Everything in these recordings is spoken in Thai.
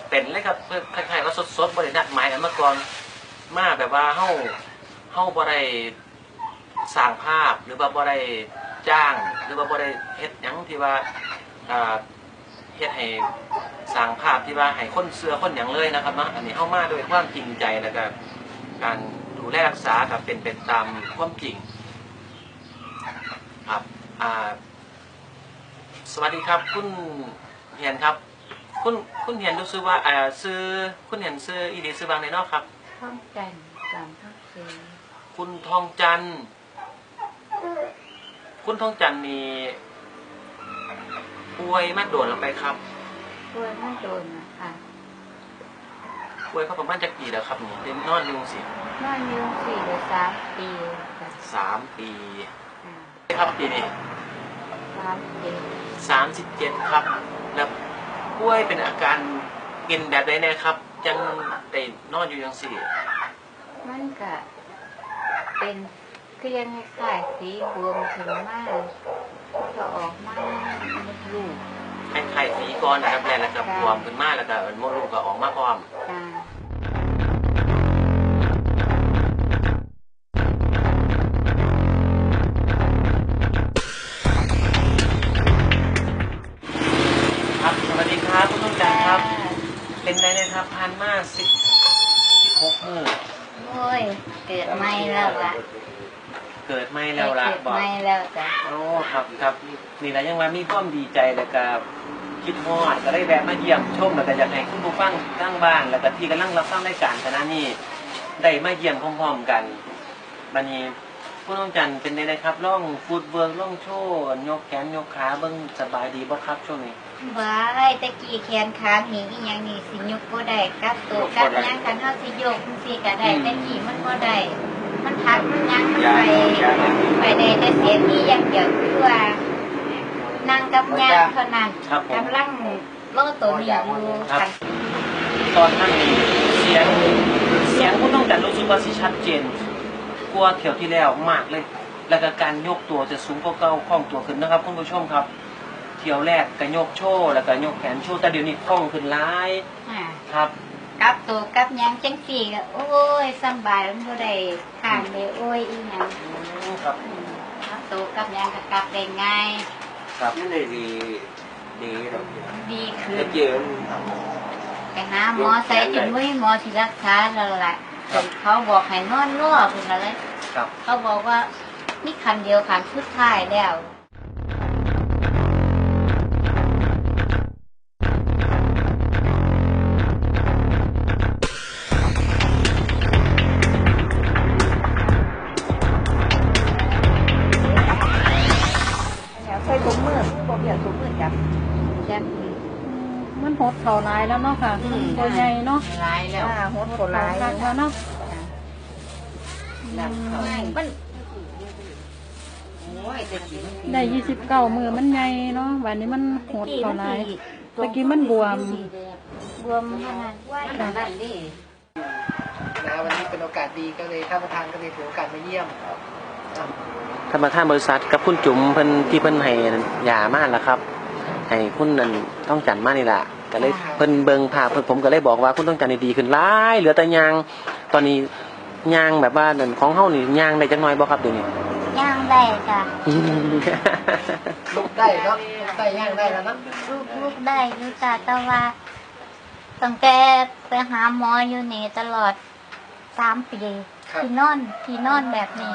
เป็นเลยครับเพื่อคล้ายๆว่าสดๆบริณัดหมายกันมาก่อนมาแบบว่าเฮาบ่ได้สร้างภาพหรือว่าบ่ได้จ้างหรือว่าบ่ได้เฮ็ดหยังที่ว่าเฮ็ดให้สร้างภาพที่ว่าให้คนเชื่อคนหยังเลยนะครับเนาะอันนี้เฮามาด้วยความจริงใจแล้วก็การดูแลรักษาครับเป็นตามความจริงครับสวัสดีครับคุณเฮียนครับคุณเฮียนรู้สึกว่าซื้อคุณเฮียนซื้ออีดีซื้อบางในนอกครับท่องจันทร์จำท่องซื้อคุณทองจันทร์คุณทองจันทร์มีป่วยมาโดนแล้วไปครับป่วยมาโดนนะคะป่วยเขาประมาณจะกี่แล้วครับนี่เต็มนอนยุงสินอนยุง4 หรือ 3 ปี3 ปีครับปีนี้37ครับแล้วป่วยเป็นอาการเป็นแบบไหนนะครับจังได้นอนอยู่ยังสิมันก็เป็นคือยังคล้ายสีบวมขึ้นมากก็ออกมาเป็นลูกคล้ายๆสีก้อนนะครับแล้วก็บวมขึ้นมากแล้วก็มดลูกก็ออกมาพร้อมครับสวัสดีครับคุณต้องการครับเป็นไงนะครับพันมา16 มื้อโอ้ยเกิดไม่แล้วล่ะเกิดไม่แล้วล่ะบอกไม่แล้วจ้ะโอ้ครับนี่แหละยังว่ามีความดีใจแล้วก็คิดฮอดก็ได้แวะมาเยี่ยมชมแล้วก็อยากให้คุณผู้ฟังทั้งบ้านแล้วก็ที่กำลังรับฟังรายการคณะนี้ได้มาเยี่ยมพร้อมๆกันบัดนี้คุณน้องจันเป็นไงครับล่องฟุตเวิร์กล่องโชว์ยกแขนยกขาเบิ่งสบายดีบ่ครับช่วงนี้ว้ายตะกี้แขนขาหนีอีหยังนี่สิยกบ่ได้กับตัวกับหยังคันเฮาสิยกจังซี่ก็ได้ตะกี้มันบ่ได้มันพักมันยังมันไปได้แต่เสียที่อย่างเดียวคือว่านั่งกับยางเท่านั้นกำลังโลตัวนี้อยู่ค่ะตอนนั้นเสียงคุณต้องจันรู้สึกว่าสิชัดเจนกว่าเที่ยวที่แล้วมากเลยแล้วก็การยกตัวจะสูงกว่าเก่าคล่องตัวขึ้นนะครับคุณผู้ชมครับเที่ยวแรกก็ยกโชว์แล้วก็ยกแขนโชว์แต่เดี๋ยวนี้คล่องขึ้นหลายครับกับตัวกับยังจังสี่ก็โอ้ยสบายมันบ่ได้ข้างเลยโอ้ยอีหยังครับกับตัวกับยังก็กลับได้ง่ายครับนั่นเลยดีคือไปหาหมอใส่จนไม่หมอที่รักษาแล้วแหละเขาบอกให้นอนรอคุณอะไรเขาบอกว่านี่คันเดียวคันสุดท้ายแล้วมันหดเข่าลายแล้วเนาะค่ะตัวใหญ่เนาะลายแล้วหดเข่าลายแล้วเนาะได้29 มื้อมันใหญ่เนาะวันนี้มันหดเข่าลายตะกี้มันบวมขนาดว่าขนาดนี้วันนี้เป็นโอกาสดีก็เลยท่านประธานก็เลยถือโอกาสมาเยี่ยมท่านประธานบริษัทกับคุณจุ๋มเพิ่นที่เพิ่นให้ยามาแล้วครับให้คุณนั่นต้องจันมานี่แหละก็เลยเพิ่นเบิ่งภาพผมก็เลยบอกว่าคุณต้องจันดีขึ้นหลายเหลือแต่ยางตอนนี้ยางแบบว่านั่นของเฮานี่ยางได้จักหน่อยบ่ครับเดี๋ยวนี้ยางได้จ้ะลุกได้เนาะได้ยางได้แล้วนะลุกได้อยู่จ้ะแต่ว่าตั้งแต่ไปหาหมออยู่นี่ตลอด3 ปีที่นอนแบบนี้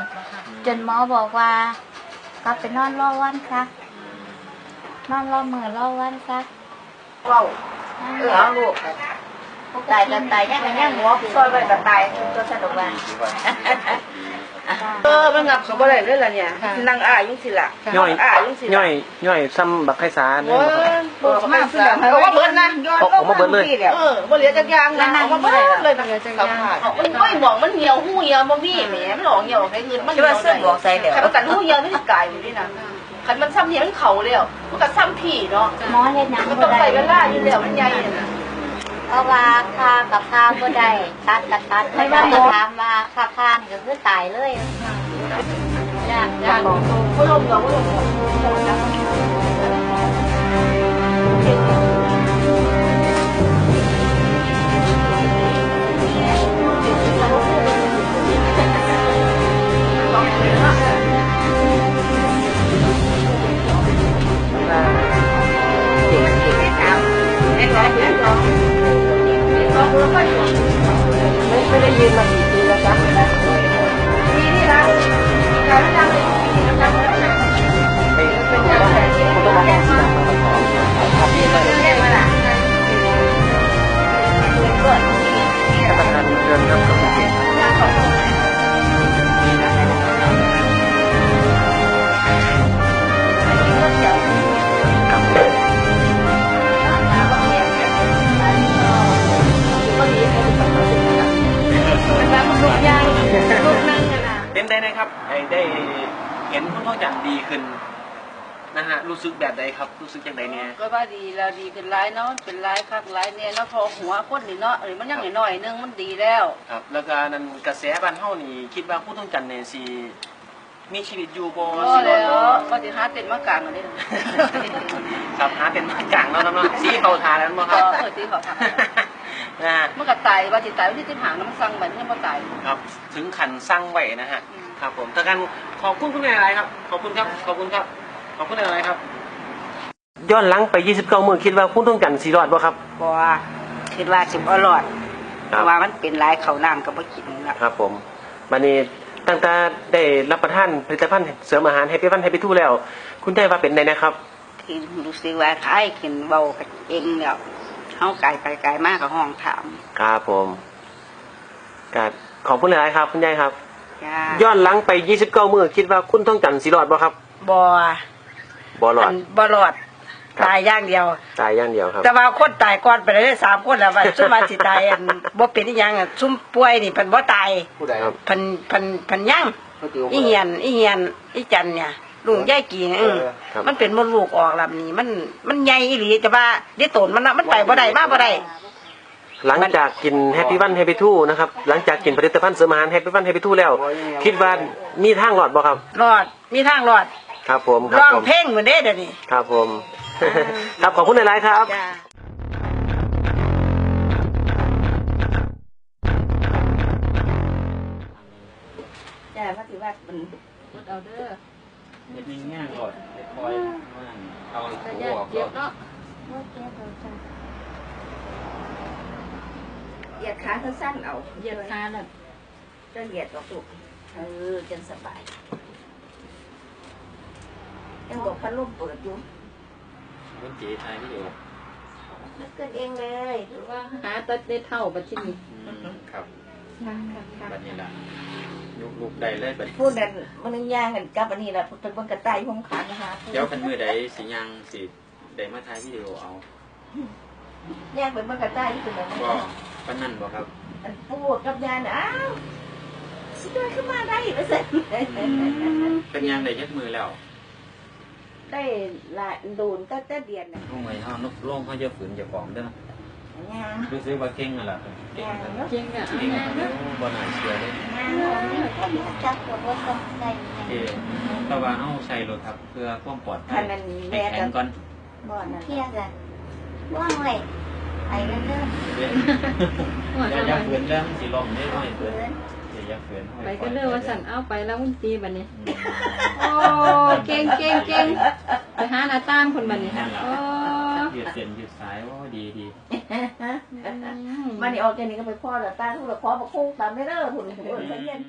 จนหมอบอกว่ากลับไปนอนรอวันค่ะนอนรอมื้อรอวันซะว้าวลูกตายยังหัวซอยไว้ก็ตายก็สนุกว่ามันงับเขาบ่ได้เลยล่ะเนี่ยนั่งยุ่งสิล่ะยุ่งสิย่อยซ้ำบักไข่สาเด้อมาเสื่อมเอามาเบิดนะย้อนลงมาเบิดเลยบ่เหลือจักอย่างนะเอามาเบิดเลยสัมภาษณ์มันไม่หมองมันเหี่ยวหู้เหี่ยวบ่มีแหมมันหลอกเหี่ยวไปเงินมันเหี่ยวได้บอกใส่แล้วคันกันหู้เหี่ยวนี่กายอยู่นี่นะคันมันซ้ำเหี่ยวมันเข่าแล้วมันก็ซ้ำพี่เนาะหมอเฮ็ดหยังมันต้องใส่เวลาอยู่แล้วมันใหญ่น่ะเพราะว่าค่ากับค่าบ่ได้ตัดไม่ว่าหมอถามว่าค่านี่ก็คือตายเลยจ้าบอกผู้ลงยอง ไม่ได้ยินมากี่ปีแล้วจ๊ะปีนี่ละการจำเลยจำเลยเป็นยังไงคุณต้องมาแก้ที่นั่นครับพี่เลยเรียกมาละท่านประธานเชิญครับกับผมเป็นได้นะครับได้เห็นคุณพ่อจันดีขึ้นนะฮะรู้สึกแบบใดครับรู้สึกอย่างไรเนี่ย ก็ว่าดีแล้วดีขึ้นร้ายเนาะเป็นร้ายคักร้ายเนี่ยแล้วพอหัวคนนี่เนาะมันยังหน่อยนึงมันดีแล้ว ครับแล้วก็นั่นกระแสบ้านเฮานี่คิดว่าผู้ต้องจันเนี่ยสิมีชีวิตอยู่บ่ ก็แล้วก็จะหาเต็นมากลางเลย ครับหาเป็นมากลางแล้วเนาะสีเข้าทาแล้วบ่ครับ ก็ที่เขาทำ นะ มันก็ตายว่าจิตตายว่าที่หางน้ำสั่งแบบนี้มันตาย ครับถึงขันสร้างไว้นะฮะครับผมแต่กันขอบคุณคุณนายอะไรครับขอบคุณครับขอบคุณครับขอบคุณนายอะไรครับย้อนหลังไป29มื้อคิดว่าคุณต้องจันสิรอดบ่ครับ บ่คิดว่าสิบ่รอดเพราะว่ามันเป็นหลายเขาน้ำก็บ่กินละ ครับผมวันนี้ตั้งแต่ได้รับประทานผลิตภัณฑ์เสริมอาหารแฮปปี้ฟันแฮปปี้ทูแล้ว คุณได้ว่าเป็นไงนะครับ ที่รู้สึกว่าคล้ายขึ้นเบากับเองแล้วเฮาไกลไปไกลมากกับห้องถาม ครับผมก็ขอบคุณหลายๆครับคุณยายครับ จ้า ย้อนหลังไป29มื้อคิดว่าคุณต้องจันสิรอดบ่ครับ บ่ บ่รอด บ่รอด ครับ ตายอย่างเดียว ตายอย่างเดียวครับ แต่ว่าคนตายก่อนไปได้3คนแล้วว่าซุ่มว่าสิตายอันบ่เป็นอีหยังอ่ะซุ่มป่วยนี่เพิ่นบ่ตาย ผู้ใดครับ เพิ่นยังอีเหียนอีจันเนี่ยลุงยายกีเนี่ยมันเป็นมดลูกออกลำนี้มันใหญ่อีหลีแต่ว่าได้ตนมันน่ะมันไปบ่ได้มาบ่ได้ หลังจากกินแฮปปี้ฟันแฮปปี้ทูนะครับหลังจากกินผลิตภัณฑ์เสริมอาหารแฮปปี้ฟันแฮปปี้ทูแล้ว คิดว่ามีทางรอดบ่ครับ รอดมีทางรอด ครับผมครั ร้อง ผม เพลงเหมือนเด้เดี๋ยวนี้ ครับผม ครับขอบคุณหลายๆครับ จ้าจ้าว่าสิว่ามัน เอาเด้อ เด็ดง่ายๆก่อนเด็ดคอยว่าเอา แต่ หั อย่าว ออก เจ็บ ก่อน เนาะ เหยียดขาสั้นๆเอา เหยียดขาน่ะ จะเหยียดออกลูกจนสบายยังบอกพัดลมเปิดอยู่ คุณจีไทยที่อยู่ มันเกิดเองเลย หรือว่าหาตัดได้เท่าบัดที่นี่ ครับบัดนี้ละลูกใดเลยบัด พูดนั่นมันนึงย่างกันกับอันนี้แหละเป็นบนกระต่ายห้องขันนะคะ เดี๋ยวคันมือใดสิยังสิได้มาถ่ายวิดีโอเอา ย่างเป็นบนกระต่ายที่เป็นแบบ ก็ปานนั่นบ่ครับ พูดกับยายนะอ้าวสิเดินขึ้นมาได้แล้วสิ เป็นยังได้เฮ็ดมือแล้ว ได้ละโดนก็จะเดียน ลงไว้เฮานกลงเขาจะฝืนจะของเด้อ ย่าง รู้สึกว่าเก่งนั่นล่ะเก่งกัน เก่งอ่ะ เก่งบ่น่าเชื่อเลย จับตัวว่าต้องใส่ ที่แต่ว่าเฮาใส่รถครับเพื่อความปลอดภั คั ย นนั้น ให้ แม่ แข็ กั ง บ ก่อน บ่อนั่น เพี้ยกันว่างไว้ไอ้กันเด้อ อย่าฝืนเด้อมันสิล้มได้ด้วยฝืนอย่าฝืน ไปก็เด้อว่าสั่นเอาไปแล้วมันตีบัดนี้โอ้เก่งเก่งเก่งไปหาหน้าตามคนบัดนี้โอ้ ยืดเส้นยืดสายโอ้ดีดี มันนี่ออกจากนี้ก็ไปพ่อละตาทุกละพ่อมาคุ้งตามไม่เลิกหุ่นหุ่นเย็น